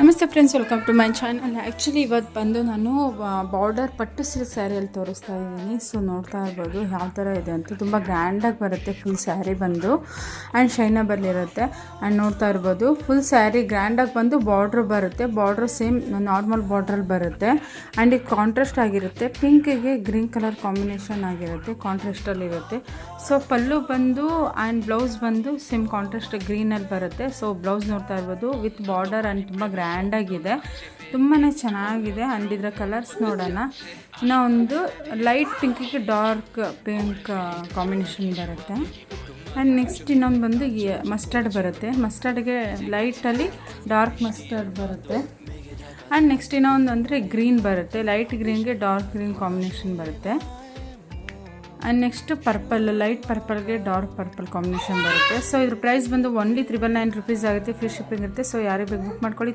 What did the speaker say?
ನಮಸ್ತೆ friends, welcome to my channel. Actually ಇವತ್ತು ಬಂದು ನಾನು ಬಾರ್ಡರ್ ಪಟ್ಟು ಸಿಲ್ಕ್ ಸ್ಯಾರಿಯಲ್ಲಿ ತೋರಿಸ್ತಾ ಇದ್ದೀನಿ. ಸೊ ನೋಡ್ತಾ ಇರ್ಬೋದು ಯಾವ ಥರ ಇದೆ ಅಂತ. ತುಂಬ ಗ್ರ್ಯಾಂಡಾಗಿ ಬರುತ್ತೆ ಫುಲ್ ಸ್ಯಾರಿ ಬಂದು, ಆ್ಯಂಡ್ ಶೈನಬಲ್ ಇರುತ್ತೆ. ಆ್ಯಂಡ್ ನೋಡ್ತಾ ಇರ್ಬೋದು ಫುಲ್ ಸ್ಯಾರಿ ಗ್ರ್ಯಾಂಡಾಗಿ ಬಂದು ಬಾರ್ಡ್ರ್ ಬರುತ್ತೆ. ಬಾರ್ಡ್ರ್ ಸೇಮ್ ನಾರ್ಮಲ್ ಬಾರ್ಡ್ರಲ್ಲಿ ಬರುತ್ತೆ. ಆ್ಯಂಡ್ ಇದು ಕಾಂಟ್ರಾಸ್ಟ್ ಆಗಿರುತ್ತೆ. ಪಿಂಕಿಗೆ ಗ್ರೀನ್ ಕಲರ್ ಕಾಂಬಿನೇಷನ್ ಆಗಿರುತ್ತೆ, ಕಾಂಟ್ರಾಸ್ಟಲ್ಲಿರುತ್ತೆ. ಸೊ ಪಲ್ಲು ಬಂದು ಆ್ಯಂಡ್ ಬ್ಲೌಸ್ ಬಂದು ಸೇಮ್ ಕಾಂಟ್ರಾಸ್ಟ್ ಗ್ರೀನಲ್ಲಿ ಬರುತ್ತೆ. ಸೊ ಬ್ಲೌಸ್ ನೋಡ್ತಾ ಇರ್ಬೋದು ವಿತ್ ಬಾರ್ಡರ್ ಆ್ಯಂಡ್ ತುಂಬ ಗ್ರ್ಯಾಂಡಾಗಿದೆ, ತುಂಬಾ ಚೆನ್ನಾಗಿದೆ. ಆ್ಯಂಡ್ ಇದರ ಕಲರ್ಸ್ ನೋಡೋಣ. ಇನ್ನು ಒಂದು ಲೈಟ್ ಪಿಂಕಿಗೆ ಡಾರ್ಕ್ ಪಿಂಕ್ ಕಾಂಬಿನೇಷನ್ ಬರುತ್ತೆ. ಆ್ಯಂಡ್ ನೆಕ್ಸ್ಟ್ ಇನ್ನೊಂದು ಬಂದು ಮಸ್ಟರ್ಡ್ ಬರುತ್ತೆ. ಮಸ್ಟರ್ಡ್ಗೆ ಲೈಟಲ್ಲಿ ಡಾರ್ಕ್ ಮಸ್ಟರ್ಡ್ ಬರುತ್ತೆ. ಆ್ಯಂಡ್ ನೆಕ್ಸ್ಟ್ ಇನ್ನೊಂದು ಅಂದರೆ ಗ್ರೀನ್ ಬರುತ್ತೆ, ಲೈಟ್ ಗ್ರೀನ್ಗೆ ಡಾರ್ಕ್ ಗ್ರೀನ್ ಕಾಂಬಿನೇಷನ್ ಬರುತ್ತೆ. ಆ್ಯಂಡ್ ನೆಕ್ಸ್ಟ್ ಪರ್ಪಲ್, ಲೈಟ್ ಪರ್ಪಲ್ಗೆ ಡಾರ್ಕ್ ಪರ್ಪಲ್ ಕಾಂಬಿನೇಷನ್ ಬರುತ್ತೆ. ಸೊ ಇದ್ರ ಪ್ರೈಸ್ ಬಂದು ಓನ್ಲಿ 999 ರೂಪೀಸ್ ಆಗುತ್ತೆ. ಫ್ರೀ ಶಿಪ್ಪಿಂಗ್ ಇರುತ್ತೆ. ಸೊ ಯಾರಿಗೆ ಬೇಕು ಬುಕ್ ಮಾಡ್ಕೊಳ್ಳಿ.